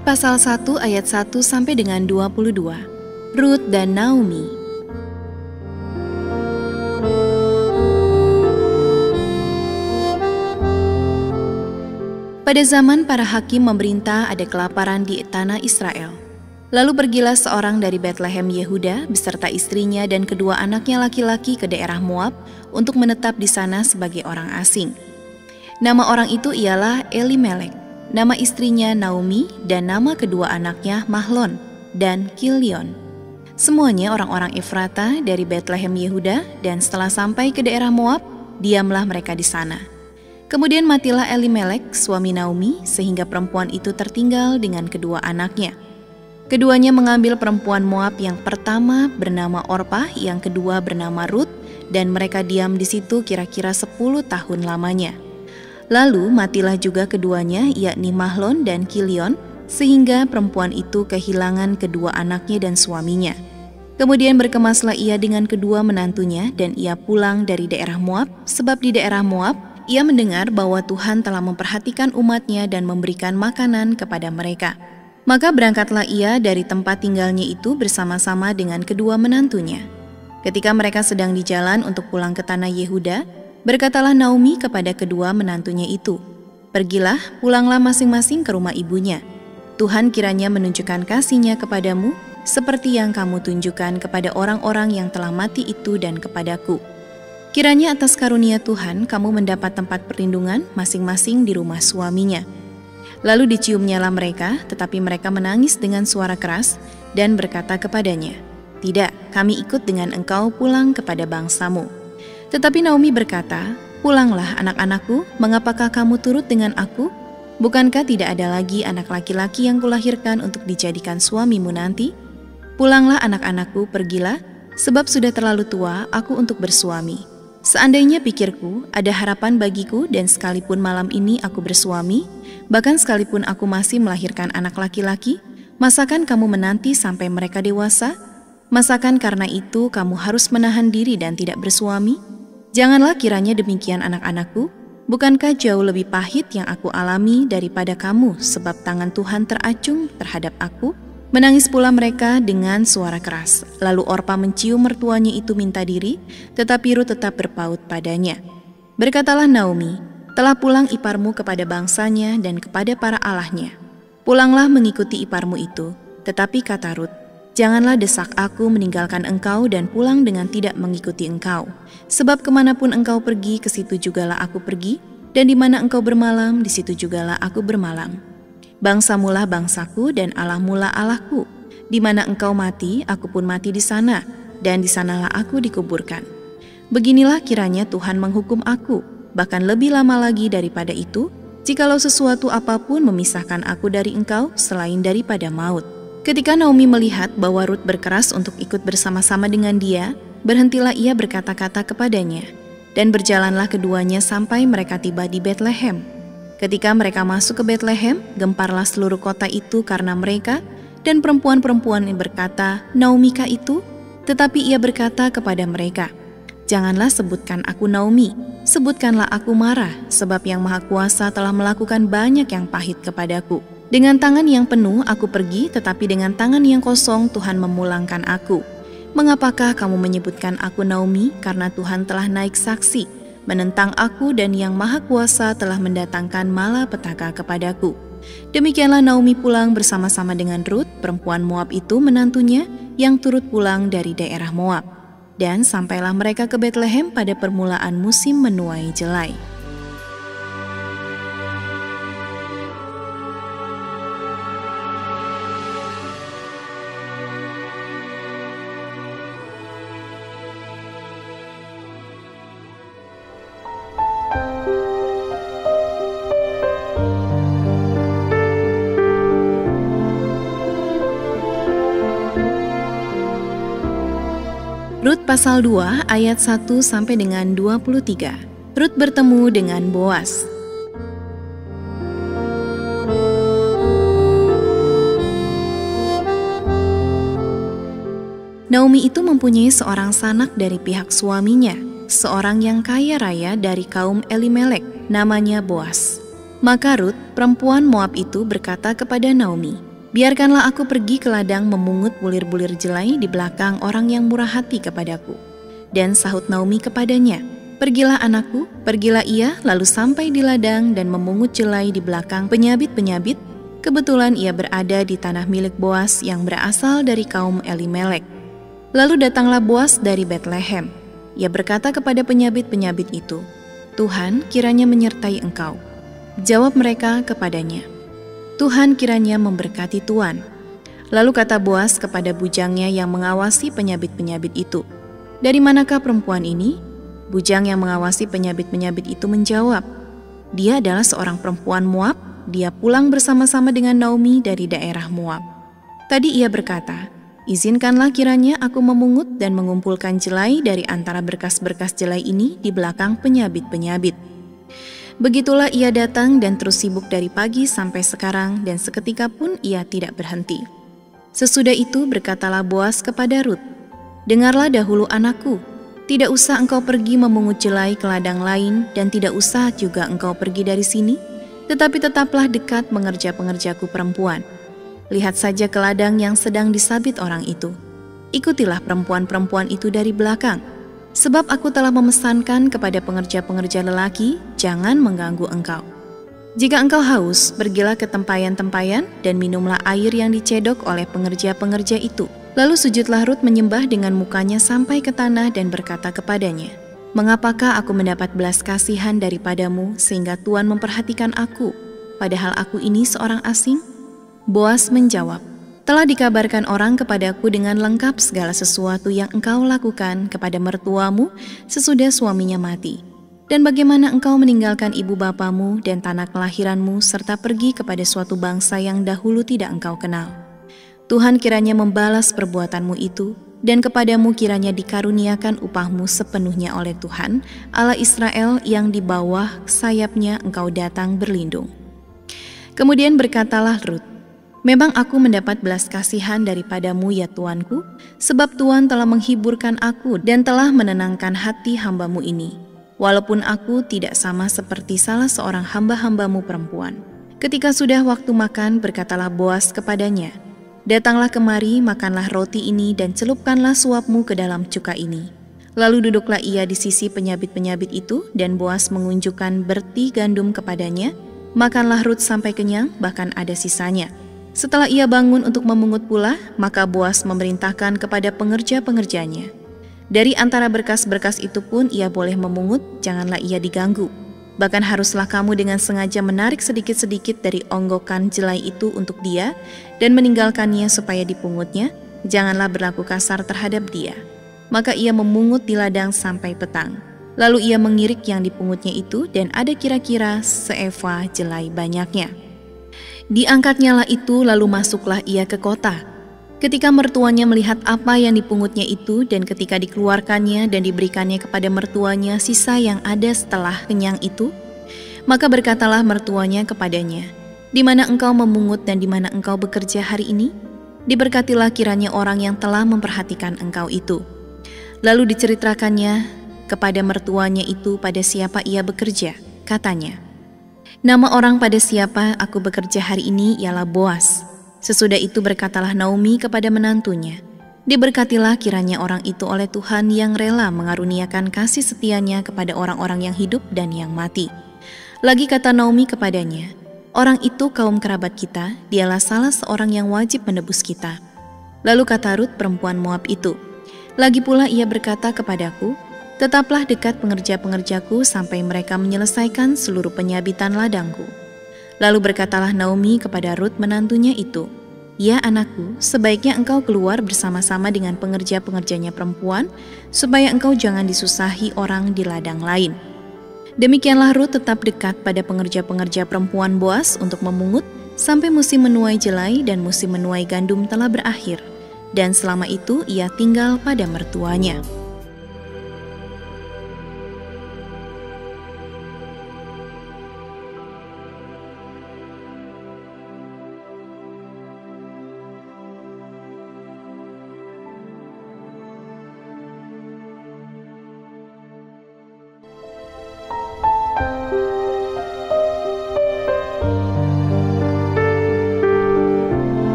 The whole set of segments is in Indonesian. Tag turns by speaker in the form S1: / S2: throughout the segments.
S1: Rut pasal 1 ayat 1 sampai dengan 22. Rut dan Naomi. Pada zaman para hakim memerintah ada kelaparan di tanah Israel. Lalu pergilah seorang dari Betlehem Yehuda beserta istrinya dan kedua anaknya laki-laki ke daerah Moab untuk menetap di sana sebagai orang asing. Nama orang itu ialah Elimelek, nama istrinya Naomi, dan nama kedua anaknya Mahlon dan Kilion. Semuanya orang-orang Efrata dari Betlehem Yehuda, dan setelah sampai ke daerah Moab, diamlah mereka di sana. Kemudian matilah Elimelek, suami Naomi, sehingga perempuan itu tertinggal dengan kedua anaknya. Keduanya mengambil perempuan Moab yang pertama bernama Orpah, yang kedua bernama Rut, dan mereka diam di situ kira-kira 10 tahun lamanya. Lalu matilah juga keduanya, yakni Mahlon dan Kilion, sehingga perempuan itu kehilangan kedua anaknya dan suaminya. Kemudian berkemaslah ia dengan kedua menantunya, dan ia pulang dari daerah Moab, sebab di daerah Moab ia mendengar bahwa Tuhan telah memperhatikan umatnya dan memberikan makanan kepada mereka. Maka berangkatlah ia dari tempat tinggalnya itu bersama-sama dengan kedua menantunya. Ketika mereka sedang di jalan untuk pulang ke tanah Yehuda, berkatalah Naomi kepada kedua menantunya itu, "Pergilah, pulanglah masing-masing ke rumah ibunya. Tuhan kiranya menunjukkan kasih-Nya kepadamu, seperti yang kamu tunjukkan kepada orang-orang yang telah mati itu dan kepadaku. Kiranya atas karunia Tuhan kamu mendapat tempat perlindungan masing-masing di rumah suaminya." Lalu diciumnyalah mereka, tetapi mereka menangis dengan suara keras dan berkata kepadanya, "Tidak, kami ikut dengan engkau pulang kepada bangsamu." Tetapi Naomi berkata, "Pulanglah anak-anakku, mengapakah kamu turut dengan aku? Bukankah tidak ada lagi anak laki-laki yang kulahirkan untuk dijadikan suamimu nanti? Pulanglah anak-anakku, pergilah, sebab sudah terlalu tua aku untuk bersuami. Seandainya pikirku, ada harapan bagiku dan sekalipun malam ini aku bersuami, bahkan sekalipun aku masih melahirkan anak laki-laki, masakan kamu menanti sampai mereka dewasa? Masakan karena itu kamu harus menahan diri dan tidak bersuami? Janganlah kiranya demikian anak-anakku, bukankah jauh lebih pahit yang aku alami daripada kamu sebab tangan Tuhan teracung terhadap aku?" Menangis pula mereka dengan suara keras. Lalu Orpah mencium mertuanya itu minta diri, tetapi Rut tetap berpaut padanya. Berkatalah Naomi, "Telah pulang iparmu kepada bangsanya dan kepada para allahnya. Pulanglah mengikuti iparmu itu." Tetapi kata Rut, "Janganlah desak aku meninggalkan engkau dan pulang dengan tidak mengikuti engkau. Sebab kemanapun engkau pergi, ke situ jugalah aku pergi, dan di mana engkau bermalam, di situ jugalah aku bermalam. Bangsamulah bangsaku dan Allahmulah Allahku. Di mana engkau mati, aku pun mati di sana, dan di sanalah aku dikuburkan. Beginilah kiranya Tuhan menghukum aku, bahkan lebih lama lagi daripada itu, jikalau sesuatu apapun memisahkan aku dari engkau selain daripada maut." Ketika Naomi melihat bahwa Rut berkeras untuk ikut bersama-sama dengan dia, berhentilah ia berkata-kata kepadanya, dan berjalanlah keduanya sampai mereka tiba di Betlehem. Ketika mereka masuk ke Betlehem, gemparlah seluruh kota itu karena mereka, dan perempuan-perempuan berkata, "Naomikah itu?" Tetapi ia berkata kepada mereka, "Janganlah sebutkan aku Naomi, sebutkanlah aku Mara, sebab Yang Maha Kuasa telah melakukan banyak yang pahit kepadaku. Dengan tangan yang penuh aku pergi, tetapi dengan tangan yang kosong Tuhan memulangkan aku. Mengapakah kamu menyebutkan aku Naomi? Karena Tuhan telah naik saksi menentang aku, dan Yang Maha Kuasa telah mendatangkan malapetaka kepadaku." Demikianlah Naomi pulang bersama-sama dengan Rut, perempuan Moab itu menantunya, yang turut pulang dari daerah Moab. Dan sampailah mereka ke Betlehem pada permulaan musim menuai jelai. Rut pasal 2 ayat 1 sampai dengan 23. Rut bertemu dengan Boas. Naomi itu mempunyai seorang sanak dari pihak suaminya, seorang yang kaya raya dari kaum Elimelek, namanya Boas. Maka Rut, perempuan Moab itu berkata kepada Naomi, Biarkanlah aku pergi ke ladang memungut bulir-bulir jelai di belakang orang yang murah hati kepadaku. Dan sahut Naomi kepadanya, "Pergilah anakku." Pergilah ia lalu sampai di ladang dan memungut jelai di belakang penyabit-penyabit. Kebetulan ia berada di tanah milik Boas yang berasal dari kaum Elimelek. Lalu datanglah Boas dari Betlehem. Ia berkata kepada penyabit-penyabit itu, "Tuhan kiranya menyertai engkau." Jawab mereka kepadanya, "Tuhan kiranya memberkati tuan." Lalu kata Boas kepada bujangnya yang mengawasi penyabit-penyabit itu, "Dari manakah perempuan ini?" Bujang yang mengawasi penyabit-penyabit itu menjawab, "Dia adalah seorang perempuan Moab, dia pulang bersama-sama dengan Naomi dari daerah Moab." Tadi ia berkata, "Izinkanlah kiranya aku memungut dan mengumpulkan jelai dari antara berkas-berkas jelai ini di belakang penyabit-penyabit." Begitulah ia datang dan terus sibuk dari pagi sampai sekarang, dan seketika pun ia tidak berhenti. Sesudah itu berkatalah Boas kepada Rut, "Dengarlah dahulu anakku, tidak usah engkau pergi memungut jelai ke ladang lain, dan tidak usah juga engkau pergi dari sini, tetapi tetaplah dekat pengerja-pengerjaku perempuan. Lihat saja ke ladang yang sedang disabit orang itu. Ikutilah perempuan-perempuan itu dari belakang. Sebab aku telah memesankan kepada pengerja-pengerja lelaki, jangan mengganggu engkau. Jika engkau haus, pergilah ke tempayan-tempayan dan minumlah air yang dicedok oleh pengerja-pengerja itu." Lalu sujudlah Rut menyembah dengan mukanya sampai ke tanah dan berkata kepadanya, "Mengapakah aku mendapat belas kasihan daripadamu sehingga Tuhan memperhatikan aku, padahal aku ini seorang asing?" Boas menjawab, "Telah dikabarkan orang kepadaku dengan lengkap segala sesuatu yang engkau lakukan kepada mertuamu sesudah suaminya mati, dan bagaimana engkau meninggalkan ibu bapamu dan tanah kelahiranmu serta pergi kepada suatu bangsa yang dahulu tidak engkau kenal. Tuhan kiranya membalas perbuatanmu itu, dan kepadamu kiranya dikaruniakan upahmu sepenuhnya oleh Tuhan, Allah Israel yang di bawah sayapnya engkau datang berlindung." Kemudian berkatalah Rut, "Memang aku mendapat belas kasihan daripadamu ya tuanku, sebab Tuhan telah menghiburkan aku dan telah menenangkan hati hambamu ini, walaupun aku tidak sama seperti salah seorang hamba-hambamu perempuan." Ketika sudah waktu makan, berkatalah Boas kepadanya, "Datanglah kemari, makanlah roti ini dan celupkanlah suapmu ke dalam cuka ini." Lalu duduklah ia di sisi penyabit-penyabit itu, dan Boas mengunjukkan berti gandum kepadanya. Makanlah Rut sampai kenyang, bahkan ada sisanya. Setelah ia bangun untuk memungut pula, maka Boas memerintahkan kepada pengerja-pengerjanya, "Dari antara berkas-berkas itu pun ia boleh memungut, janganlah ia diganggu. Bahkan haruslah kamu dengan sengaja menarik sedikit-sedikit dari onggokan jelai itu untuk dia dan meninggalkannya supaya dipungutnya, janganlah berlaku kasar terhadap dia." Maka ia memungut di ladang sampai petang. Lalu ia mengirik yang dipungutnya itu, dan ada kira-kira seeva jelai banyaknya. Diangkatnyalah itu, lalu masuklah ia ke kota. Ketika mertuanya melihat apa yang dipungutnya itu, dan ketika dikeluarkannya dan diberikannya kepada mertuanya sisa yang ada setelah kenyang itu, maka berkatalah mertuanya kepadanya, "Di mana engkau memungut dan di mana engkau bekerja hari ini? Diberkatilah kiranya orang yang telah memperhatikan engkau itu." Lalu diceritakannya kepada mertuanya itu pada siapa ia bekerja. Katanya, "Nama orang pada siapa aku bekerja hari ini ialah Boas." Sesudah itu berkatalah Naomi kepada menantunya, "Diberkatilah kiranya orang itu oleh Tuhan yang rela mengaruniakan kasih setianya kepada orang-orang yang hidup dan yang mati." Lagi kata Naomi kepadanya, "Orang itu kaum kerabat kita, dialah salah seorang yang wajib menebus kita." Lalu kata Rut perempuan Moab itu, "Lagi pula ia berkata kepadaku, tetaplah dekat pengerja-pengerjaku sampai mereka menyelesaikan seluruh penyabitan ladangku." Lalu berkatalah Naomi kepada Rut menantunya itu, "Ya anakku, sebaiknya engkau keluar bersama-sama dengan pengerja-pengerjanya perempuan, supaya engkau jangan disusahi orang di ladang lain." Demikianlah Rut tetap dekat pada pengerja-pengerja perempuan Boas untuk memungut, sampai musim menuai jelai dan musim menuai gandum telah berakhir. Dan selama itu ia tinggal pada mertuanya.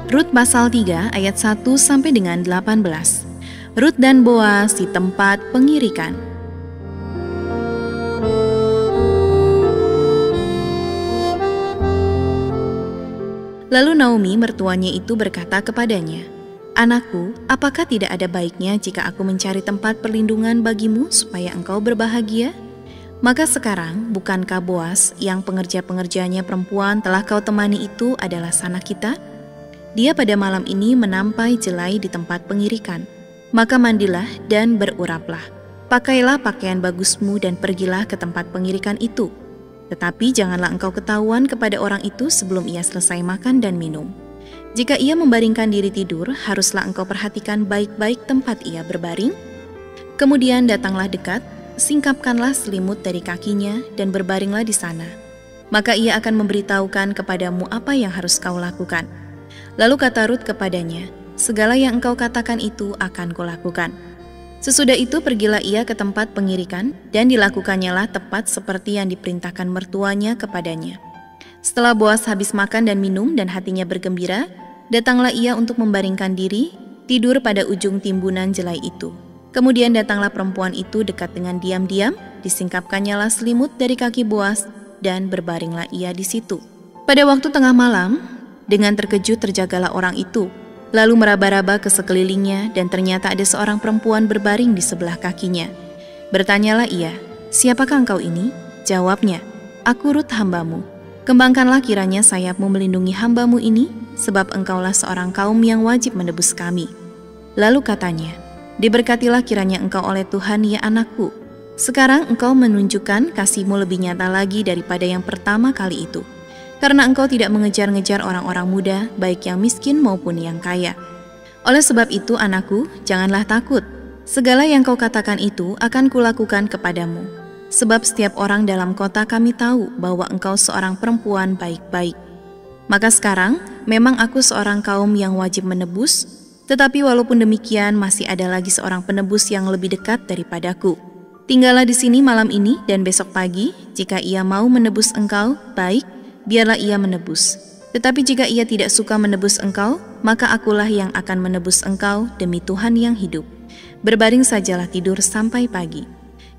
S1: Rut pasal 3 ayat 1 sampai dengan 18. Rut dan Boas di tempat pengirikan. Lalu Naomi mertuanya itu berkata kepadanya, "Anakku, apakah tidak ada baiknya jika aku mencari tempat perlindungan bagimu supaya engkau berbahagia? Maka sekarang bukankah Boas yang pengerja-pengerjanya perempuan telah kau temani itu adalah sanak kita? Dia pada malam ini menampai jelai di tempat pengirikan. Maka mandilah dan beruraplah. Pakailah pakaian bagusmu dan pergilah ke tempat pengirikan itu. Tetapi janganlah engkau ketahuan kepada orang itu sebelum ia selesai makan dan minum. Jika ia membaringkan diri tidur, haruslah engkau perhatikan baik-baik tempat ia berbaring. Kemudian datanglah dekat, singkapkanlah selimut dari kakinya dan berbaringlah di sana. Maka ia akan memberitahukan kepadamu apa yang harus kau lakukan." Lalu kata Rut kepadanya, "Segala yang engkau katakan itu akan kulakukan." Sesudah itu pergilah ia ke tempat pengirikan dan dilakukannya lah tepat seperti yang diperintahkan mertuanya kepadanya. Setelah Boas habis makan dan minum dan hatinya bergembira, datanglah ia untuk membaringkan diri, tidur pada ujung timbunan jelai itu. Kemudian datanglah perempuan itu dekat dengan diam-diam, disingkapkannya lah selimut dari kaki Boas dan berbaringlah ia di situ. Pada waktu tengah malam, dengan terkejut terjagalah orang itu, lalu meraba-raba ke sekelilingnya dan ternyata ada seorang perempuan berbaring di sebelah kakinya. Bertanyalah ia, "Siapakah engkau ini?" Jawabnya, "Aku Rut hambamu. Kembangkanlah kiranya sayapmu melindungi hambamu ini, sebab engkaulah seorang kaum yang wajib menebus kami." Lalu katanya, "Diberkatilah kiranya engkau oleh Tuhan ya anakku. Sekarang engkau menunjukkan kasihmu lebih nyata lagi daripada yang pertama kali itu. Karena engkau tidak mengejar-ngejar orang-orang muda, baik yang miskin maupun yang kaya. Oleh sebab itu, anakku, janganlah takut. Segala yang kau katakan itu akan kulakukan kepadamu. Sebab setiap orang dalam kota kami tahu bahwa engkau seorang perempuan baik-baik. Maka sekarang, memang aku seorang kaum yang wajib menebus, tetapi walaupun demikian masih ada lagi seorang penebus yang lebih dekat daripadaku. Tinggallah di sini malam ini dan besok pagi, jika ia mau menebus engkau, baik, biarlah ia menebus. Tetapi jika ia tidak suka menebus engkau, maka akulah yang akan menebus engkau demi Tuhan yang hidup. Berbaring sajalah tidur sampai pagi."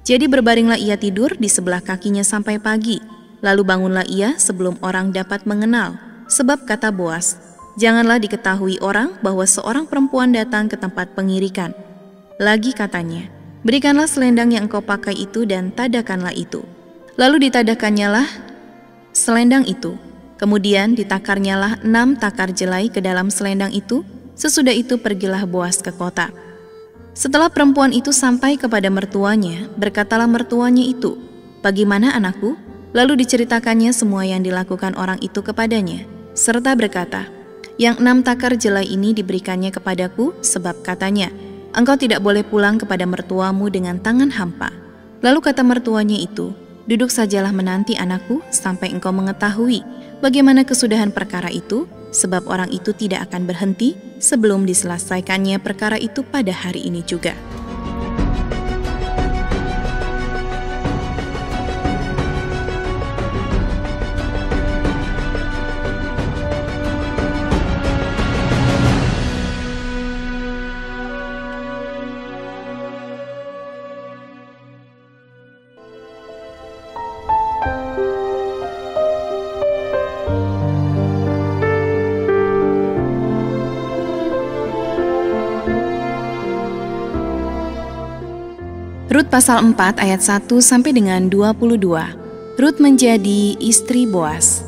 S1: Jadi berbaringlah ia tidur di sebelah kakinya sampai pagi. Lalu bangunlah ia sebelum orang dapat mengenal. Sebab kata Boas, "Janganlah diketahui orang bahwa seorang perempuan datang ke tempat pengirikan." Lagi katanya, "Berikanlah selendang yang engkau pakai itu dan tadakanlah itu." Lalu ditadakannya lah selendang itu. Kemudian ditakarnyalah 6 takar jelai ke dalam selendang itu. Sesudah itu pergilah Boas ke kota. Setelah perempuan itu sampai kepada mertuanya, berkatalah mertuanya itu, "Bagaimana anakku?" Lalu diceritakannya semua yang dilakukan orang itu kepadanya, serta berkata, "Yang 6 takar jelai ini diberikannya kepadaku, sebab katanya, engkau tidak boleh pulang kepada mertuamu dengan tangan hampa." Lalu kata mertuanya itu, "Duduk sajalah menanti anakku sampai engkau mengetahui bagaimana kesudahan perkara itu, sebab orang itu tidak akan berhenti sebelum diselesaikannya perkara itu pada hari ini juga." Rut pasal 4 ayat 1 sampai dengan 22. Rut menjadi istri Boas.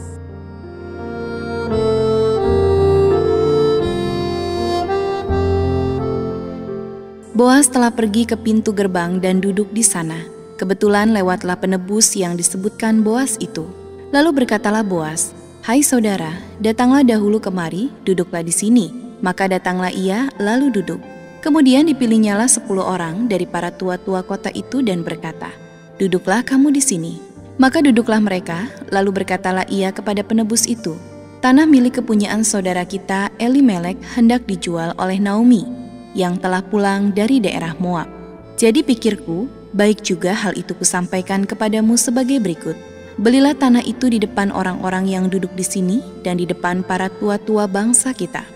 S1: Boas telah pergi ke pintu gerbang dan duduk di sana. Kebetulan lewatlah penebus yang disebutkan Boas itu. Lalu berkatalah Boas, "Hai saudara, datanglah dahulu kemari, duduklah di sini." Maka datanglah ia, lalu duduk. Kemudian dipilihnya 10 orang dari para tua-tua kota itu dan berkata, "Duduklah kamu di sini." Maka duduklah mereka, lalu berkatalah ia kepada penebus itu, "Tanah milik kepunyaan saudara kita Elimelek hendak dijual oleh Naomi, yang telah pulang dari daerah Moab. Jadi pikirku, baik juga hal itu kusampaikan kepadamu sebagai berikut. Belilah tanah itu di depan orang-orang yang duduk di sini dan di depan para tua-tua bangsa kita.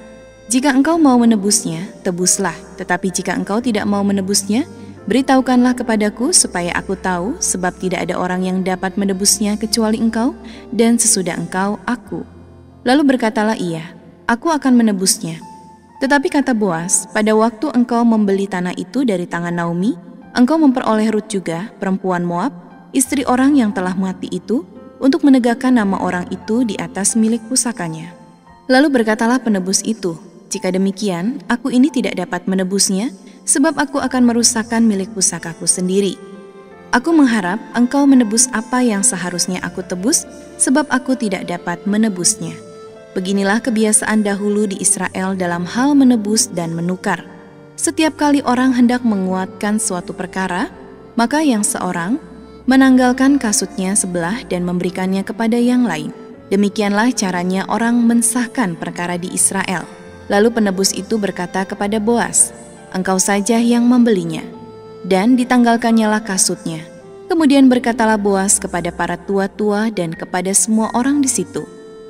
S1: Jika engkau mau menebusnya, tebuslah. Tetapi jika engkau tidak mau menebusnya, beritahukanlah kepadaku supaya aku tahu, sebab tidak ada orang yang dapat menebusnya kecuali engkau, dan sesudah engkau, aku. Lalu berkatalah ia, aku akan menebusnya. Tetapi kata Boas, pada waktu engkau membeli tanah itu dari tangan Naomi, engkau memperoleh Rut juga, perempuan Moab, istri orang yang telah mati itu, untuk menegakkan nama orang itu di atas milik pusakanya. Lalu berkatalah penebus itu, jika demikian, aku ini tidak dapat menebusnya, sebab aku akan merusakkan milik pusakaku sendiri. Aku mengharap engkau menebus apa yang seharusnya aku tebus, sebab aku tidak dapat menebusnya. Beginilah kebiasaan dahulu di Israel dalam hal menebus dan menukar. Setiap kali orang hendak menguatkan suatu perkara, maka yang seorang menanggalkan kasutnya sebelah dan memberikannya kepada yang lain. Demikianlah caranya orang mensahkan perkara di Israel. Lalu penebus itu berkata kepada Boas, engkau saja yang membelinya. Dan ditanggalkannyalah kasutnya. Kemudian berkatalah Boas kepada para tua-tua dan kepada semua orang di situ,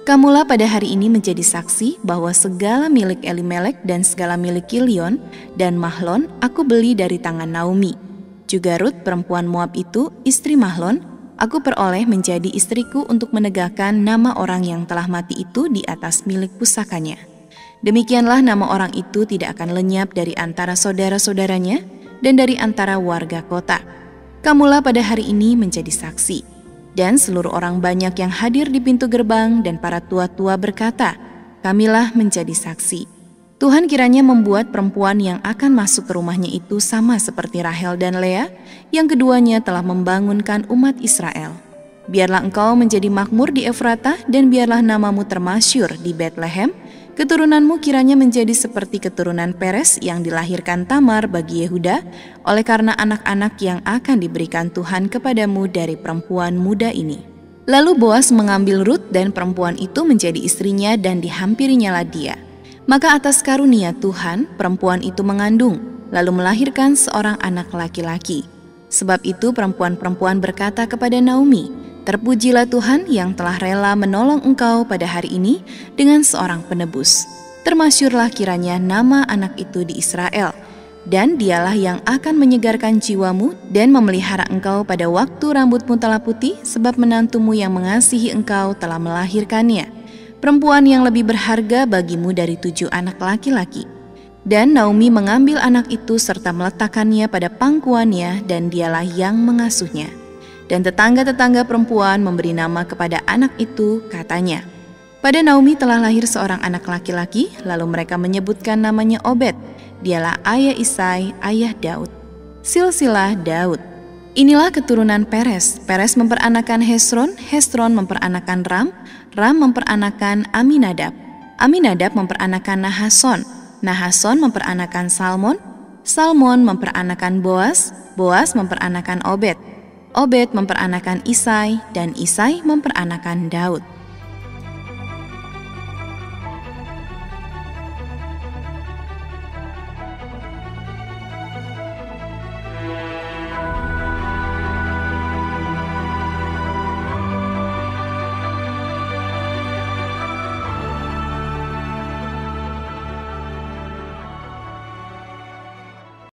S1: kamulah pada hari ini menjadi saksi bahwa segala milik Elimelek dan segala milik Kilion dan Mahlon aku beli dari tangan Naomi. Juga Rut perempuan Moab itu, istri Mahlon, aku peroleh menjadi istriku untuk menegakkan nama orang yang telah mati itu di atas milik pusakanya. Demikianlah nama orang itu tidak akan lenyap dari antara saudara-saudaranya dan dari antara warga kota. Kamulah pada hari ini menjadi saksi. Dan seluruh orang banyak yang hadir di pintu gerbang dan para tua-tua berkata, kamilah menjadi saksi. Tuhan kiranya membuat perempuan yang akan masuk ke rumahnya itu sama seperti Rahel dan Lea, yang keduanya telah membangunkan umat Israel. Biarlah engkau menjadi makmur di Efrata dan biarlah namamu termasyur di Betlehem. Keturunanmu kiranya menjadi seperti keturunan Peres yang dilahirkan Tamar bagi Yehuda, oleh karena anak-anak yang akan diberikan Tuhan kepadamu dari perempuan muda ini. Lalu Boas mengambil Rut dan perempuan itu menjadi istrinya dan dihampirinyalah dia. Maka atas karunia Tuhan, perempuan itu mengandung, lalu melahirkan seorang anak laki-laki. Sebab itu perempuan-perempuan berkata kepada Naomi, terpujilah Tuhan yang telah rela menolong engkau pada hari ini dengan seorang penebus. Termasyurlah kiranya nama anak itu di Israel, dan dialah yang akan menyegarkan jiwamu dan memelihara engkau pada waktu rambutmu telah putih, sebab menantumu yang mengasihi engkau telah melahirkannya, perempuan yang lebih berharga bagimu dari 7 anak laki-laki. Dan Naomi mengambil anak itu serta meletakkannya pada pangkuannya, dan dialah yang mengasuhnya. Dan tetangga-tetangga perempuan memberi nama kepada anak itu, katanya, pada Naomi telah lahir seorang anak laki-laki, lalu mereka menyebutkan namanya Obed. Dialah ayah Isai, ayah Daud. Silsilah Daud. Inilah keturunan Peres. Peres memperanakan Hesron, Hesron memperanakan Ram, Ram memperanakan Aminadab, Aminadab memperanakan Nahason, Nahason memperanakan Salmon, Salmon memperanakan Boas, Boas memperanakan Obed, Obed memperanakan Isai, dan Isai memperanakan Daud.